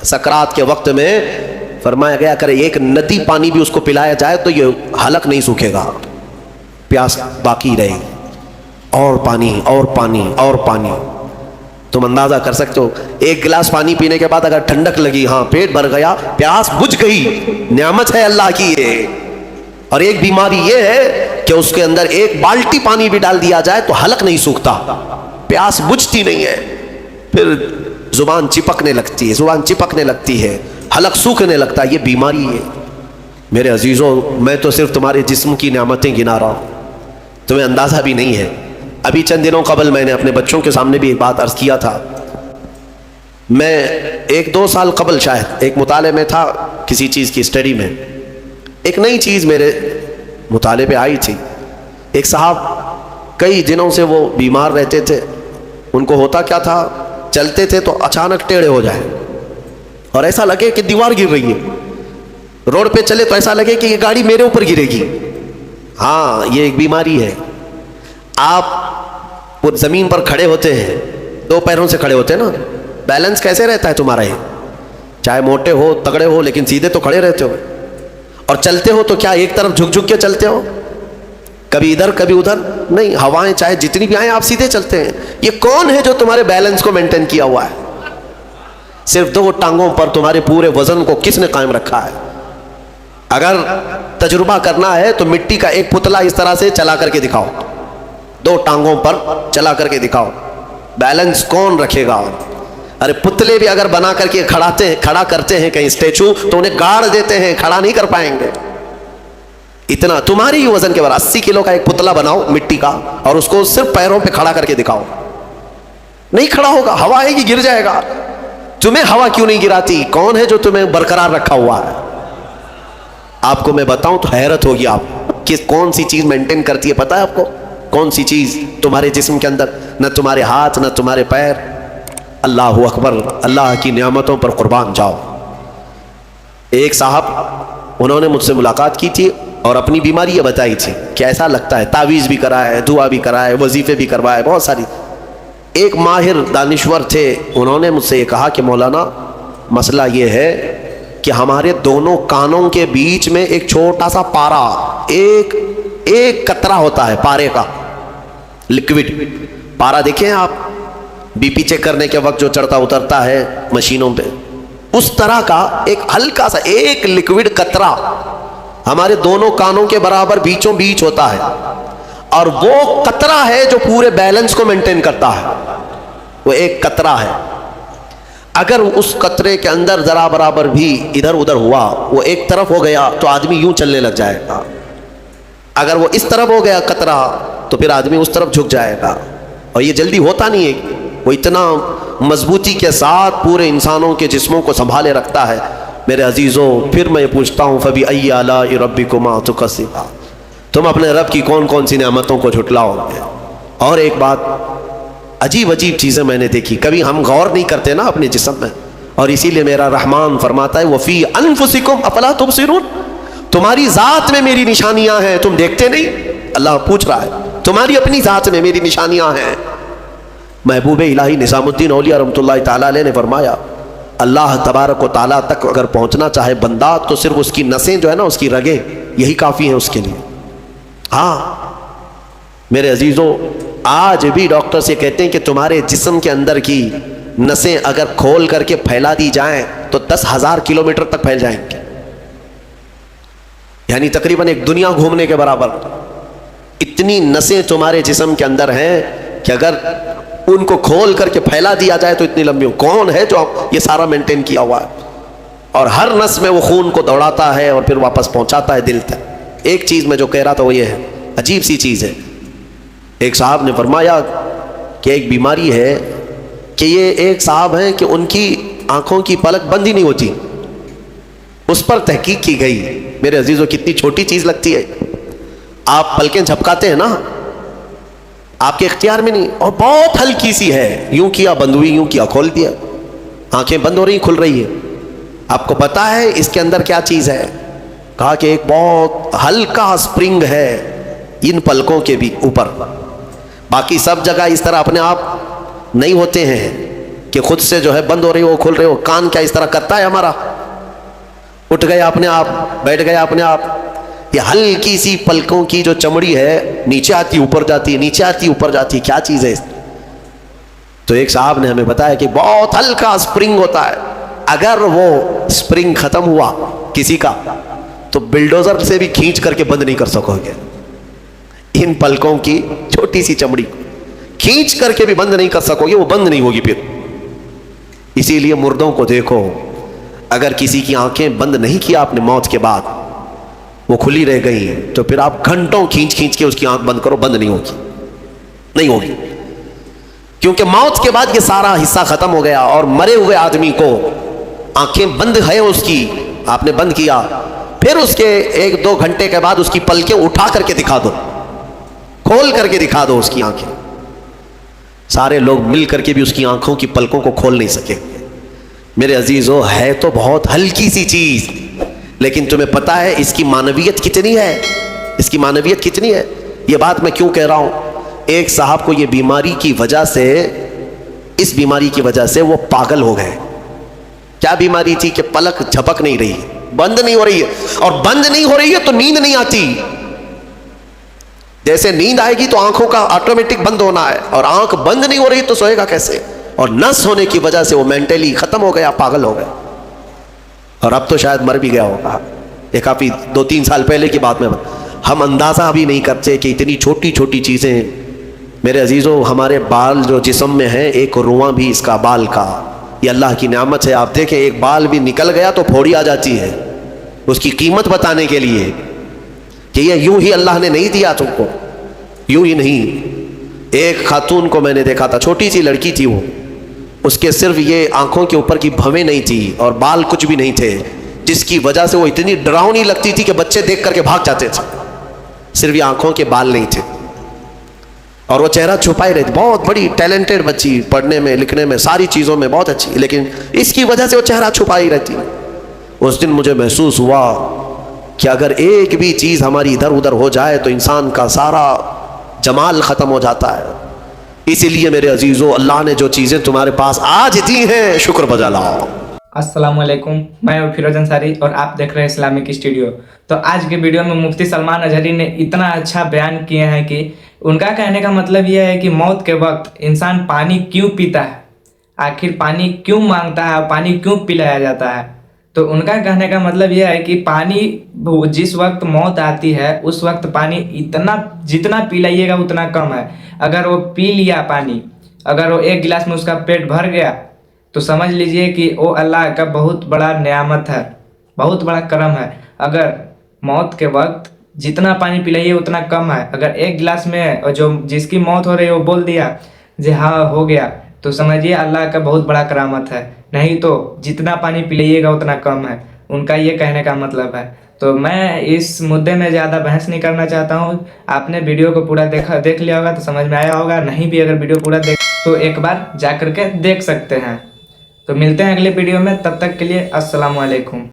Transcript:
सकरात के वक्त में फरमाया गया अगर एक नदी पानी भी उसको पिलाया जाए तो ये हलक नहीं सूखेगा, प्यास बाकी रहेगी, और पानी और पानी और पानी। तुम अंदाजा कर सकते हो, एक गिलास पानी पीने के बाद अगर ठंडक लगी, हाँ पेट भर गया, प्यास बुझ गई, नेमत है अल्लाह की ये। और एक बीमारी ये है कि उसके अंदर एक बाल्टी पानी भी डाल दिया जाए तो हलक नहीं सूखता, प्यास बुझती नहीं है, फिर जुबान चिपकने लगती है, जुबान चिपकने लगती है, हलक सूखने लगता है। ये बीमारी है। मेरे अजीजों, मैं तो सिर्फ तुम्हारे जिस्म की नेमतें गिना रहा हूँ, तुम्हें अंदाजा भी नहीं है। अभी चंद दिनों कबल मैंने अपने बच्चों के सामने भी एक बात अर्ज किया था। मैं 1-2 साल कबल शायद एक मुताले में था, किसी चीज़ की स्टडी में, एक नई चीज़ मेरे मुताले पे आई थी। एक साहब कई दिनों से वो बीमार रहते थे, उनको होता क्या था, चलते थे तो अचानक टेढ़े हो जाए और ऐसा लगे कि दीवार गिर रही है, रोड पे चले तो ऐसा लगे कि ये गाड़ी मेरे ऊपर गिरेगी। हाँ, ये एक बीमारी है। आप वो ज़मीन पर खड़े होते हैं, 2 पैरों से खड़े होते हैं ना, बैलेंस कैसे रहता है तुम्हारा? ये चाहे मोटे हो तगड़े हो लेकिन सीधे तो खड़े रहते हो। और चलते हो तो क्या एक तरफ झुक झुक के चलते हो, कभी इधर कभी उधर नहीं, हवाएं चाहे जितनी भी आए आप सीधे चलते हैं। ये कौन है जो तुम्हारे बैलेंस को मेंटेन किया हुआ है? सिर्फ 2 टांगों पर तुम्हारे पूरे वजन को किसने कायम रखा है? अगर तजुर्बा करना है तो मिट्टी का एक पुतला इस तरह से चला करके दिखाओ, 2 टांगों पर चला करके दिखाओ, बैलेंस कौन रखेगा? अरे पुतले भी अगर बना करके खड़ा करते हैं कहीं स्टेचू तो उन्हें गाड़ देते हैं, खड़ा नहीं कर पाएंगे। इतना तुम्हारे ही वजन के बराबर 80 किलो का एक पुतला बनाओ मिट्टी का और उसको सिर्फ पैरों पे खड़ा करके दिखाओ, नहीं खड़ा होगा, हवा आएगी गिर जाएगा। तुम्हें हवा क्यों नहीं गिराती? कौन है जो तुम्हें बरकरार रखा हुआ है? आपको मैं बताऊं तो हैरत होगी आप कि कौन सी चीज मेंटेन करती है। पता है आपको कौन सी चीज तुम्हारे जिस्म के अंदर? न तुम्हारे हाथ न तुम्हारे पैर। अल्लाह अकबर, अल्लाह की नियामतों पर कुर्बान जाओ। एक साहब उन्होंने मुझसे मुलाकात की थी और अपनी बीमारी ये बताई थी कि ऐसा लगता है, तावीज़ भी कराया है, दुआ भी कराया है, वजीफे भी करवाए, बहुत सारी। एक माहिर दानिश्वर थे, उन्होंने मुझसे ये कहा कि मौलाना मसला ये है कि हमारे दोनों कानों के बीच में एक छोटा सा पारा, एक कतरा होता है पारे का, लिक्विड पारा। देखें आप बीपी चेक करने के वक्त जो चढ़ता उतरता है मशीनों पे, उस तरह का एक हल्का सा एक लिक्विड कतरा हमारे दोनों कानों के बराबर बीचों बीच होता है, और वो कतरा है जो पूरे बैलेंस को मेंटेन करता है। वो एक कतरा है, अगर उस कतरे के अंदर जरा बराबर भी इधर उधर हुआ, वो एक तरफ हो गया तो आदमी यूं चलने लग जाएगा। अगर वो इस तरफ हो गया कतरा तो फिर आदमी उस तरफ झुक जाएगा। और ये जल्दी होता नहीं है, वो इतना मजबूती के साथ पूरे इंसानों के जिस्मों को संभाले रखता है। मेरे अजीज़ों, फिर मैं पूछता हूँ, फबी अय्यि आलाइ रब्बिकुमा तुकज़्ज़िबान, तुम अपने रब की कौन कौन सी नेमतों को झुटलाओगे? और एक बात, अजीब अजीब चीज़ें मैंने देखी, कभी हम गौर नहीं करते ना अपने जिस्म में, और इसीलिए मेरा रहमान फरमाता है वफ़ी अनफुसिकुम अफला तुबसिरून, तुम्हारी ज़ात में मेरी निशानियाँ हैं, तुम देखते नहीं? अल्लाह पूछ रहा है, तुम्हारी अपनी ज़ात में मेरी निशानियाँ हैं। महबूब इलाही निज़ामुद्दीन औलिया रहमतुल्लाहि ताला अलैह ने फरमाया, अल्लाह तबारक व ताला तक अगर पहुँचना चाहे बंदा तो सिर्फ उसकी नसें जो है ना, उसकी रगें, यही काफ़ी हैं उसके लिए। हाँ मेरे अजीज़ों, आज भी डॉक्टर्स ये कहते हैं कि तुम्हारे जिस्म के अंदर की नसें अगर खोल करके फैला दी जाएं तो 10,000 किलोमीटर तक फैल जाएंगे, यानी तकरीबन एक दुनिया घूमने के बराबर। इतनी नसें तुम्हारे जिस्म के अंदर हैं कि अगर उनको खोल करके फैला दिया जाए तो इतनी लंबी हो। कौन है जो ये सारा मेंटेन किया हुआ है? और हर नस में वो खून को दौड़ाता है और फिर वापस पहुंचाता है दिल तक। एक चीज़ मैं जो कह रहा था वो ये है, अजीब सी चीज़ है। एक साहब ने फरमाया कि एक बीमारी है कि ये एक साहब हैं कि उनकी आंखों की पलक बंद ही नहीं होती। उस पर तहकीक की गई। मेरे अजीज़ों, कितनी छोटी चीज़ लगती है, आप पलकें झपकाते हैं ना, आपके इख्तियार में नहीं, और बहुत हल्की सी है, यूं किया बंद हुई, यूं किया खोल दिया, आंखें बंद हो रही खुल रही है। आपको पता है इसके अंदर क्या चीज़ है? कहा कि एक बहुत हल्का स्प्रिंग है इन पलकों के भी ऊपर, बाकी सब जगह इस तरह अपने आप नहीं होते हैं। कि खुद से जो है बंद हो रही हो खुल रही हो। कान क्या इस तरह करता है हमारा, उठ गया अपने आप, बैठ गया अपने आप। ये हल्की सी पलकों की जो चमड़ी है नीचे आती ऊपर जाती, नीचे आती ऊपर जाती, क्या चीज है? तो एक साहब ने हमें बताया कि बहुत हल्का स्प्रिंग होता है, अगर वो स्प्रिंग खत्म हुआ किसी का तो बिल्डोजर से भी खींच करके बंद नहीं कर सकोगे। इन पलकों की छोटी सी चमड़ी खींच करके भी बंद नहीं कर सकोगे, वो बंद नहीं होगी फिर। इसीलिए मुर्दों को देखो, अगर किसी की आंखें बंद नहीं किया आपने मौत के बाद, वो खुली रह गई, तो फिर आप घंटों खींच खींच के उसकी आंख बंद करो, बंद नहीं होगी, नहीं होगी। क्योंकि मौत के बाद ये सारा हिस्सा खत्म हो गया। और मरे हुए आदमी को आंखें बंद है उसकी, आपने बंद किया, फिर उसके 1-2 घंटे के बाद उसकी पलकें उठा करके दिखा दो, खोल करके दिखा दो उसकी आंखें। सारे लोग मिल करके भी उसकी आंखों की पलकों को खोल नहीं सके। मेरे अजीजों, है तो बहुत हल्की सी चीज, लेकिन तुम्हें पता है इसकी मानवियत कितनी है, इसकी मानवियत कितनी है। ये बात मैं क्यों कह रहा हूं, एक साहब को ये बीमारी की वजह से, इस बीमारी की वजह से वो पागल हो गए। क्या बीमारी थी कि पलक झपक नहीं रही, बंद नहीं हो रही है, और बंद नहीं हो रही है तो नींद नहीं आती। जैसे नींद आएगी तो आंखों का ऑटोमेटिक बंद होना है, और आंख बंद नहीं हो रही तो सोएगा कैसे। और नस होने की वजह से वो मेंटली खत्म हो गया, पागल हो गया, और अब तो शायद मर भी गया होगा। ये काफी 2-3 साल पहले की बात में, हम अंदाजा भी नहीं करते कि इतनी छोटी छोटी चीजें। मेरे अजीजों, हमारे बाल जो जिस्म में है, एक रुआं भी इसका बाल का, ये अल्लाह की नेमत है। आप देखें, एक बाल भी निकल गया तो फोड़ी आ जाती है, उसकी कीमत बताने के लिए कि ये यूं ही अल्लाह ने नहीं दिया तुमको, यूं ही नहीं। एक खातून को मैंने देखा था, छोटी सी लड़की थी वो, उसके सिर्फ ये आंखों के ऊपर की भवें नहीं थी और बाल कुछ भी नहीं थे, जिसकी वजह से वो इतनी डरावनी लगती थी कि बच्चे देख करके भाग जाते थे। सिर्फ ये आंखों के बाल नहीं थे, और वो चेहरा छुपाई रहती। बहुत बड़ी टैलेंटेड बच्ची, पढ़ने में लिखने में सारी चीज़ों में बहुत अच्छी, लेकिन इसकी वजह से वो चेहरा छुपाई रहती। उस दिन मुझे महसूस हुआ कि अगर एक भी चीज़ हमारी इधर उधर हो जाए तो इंसान का सारा जमाल ख़त्म हो जाता है। इसीलिए मेरे अजीज़ों, अल्लाह ने जो चीज़ें तुम्हारे पास आज दी हैं, शुक्र बजा लाओ। अस्सलामुअलैकुम, मैं हूं फिरोज अंसारी और आप देख रहे हैं इस्लामिक स्टूडियो। तो आज के वीडियो में मुफ्ती सलमान अजहरी ने इतना अच्छा बयान किए हैं कि उनका कहने का मतलब यह है कि मौत के वक्त इंसान पानी क्यों पीता है, आखिर पानी क्यों मांगता है, पानी क्यों पिलाया जाता है। तो उनका कहने का मतलब यह है कि पानी जिस वक्त मौत आती है उस वक्त पानी इतना जितना पिलाइएगा उतना कम है। अगर वो पी लिया पानी, अगर वो 1 गिलास में उसका पेट भर गया तो समझ लीजिए कि वो अल्लाह का बहुत बड़ा नेमत है, बहुत बड़ा करम है। अगर मौत के वक्त जितना पानी पिलाइए उतना कम है। अगर 1 गिलास में जो जिसकी मौत हो रही है वो बोल दिया जी हाँ हो गया, तो समझिए अल्लाह का बहुत बड़ा करामत है। नहीं तो जितना पानी पिलाइएगा उतना कम है, उनका ये कहने का मतलब है। तो मैं इस मुद्दे में ज़्यादा बहस नहीं करना चाहता हूँ। आपने वीडियो को पूरा देख लिया होगा तो समझ में आया होगा, नहीं भी अगर वीडियो पूरा देख तो एक बार जा करके देख सकते हैं। तो मिलते हैं अगले वीडियो में, तब तक के लिए अस्सलाम वालेकुम।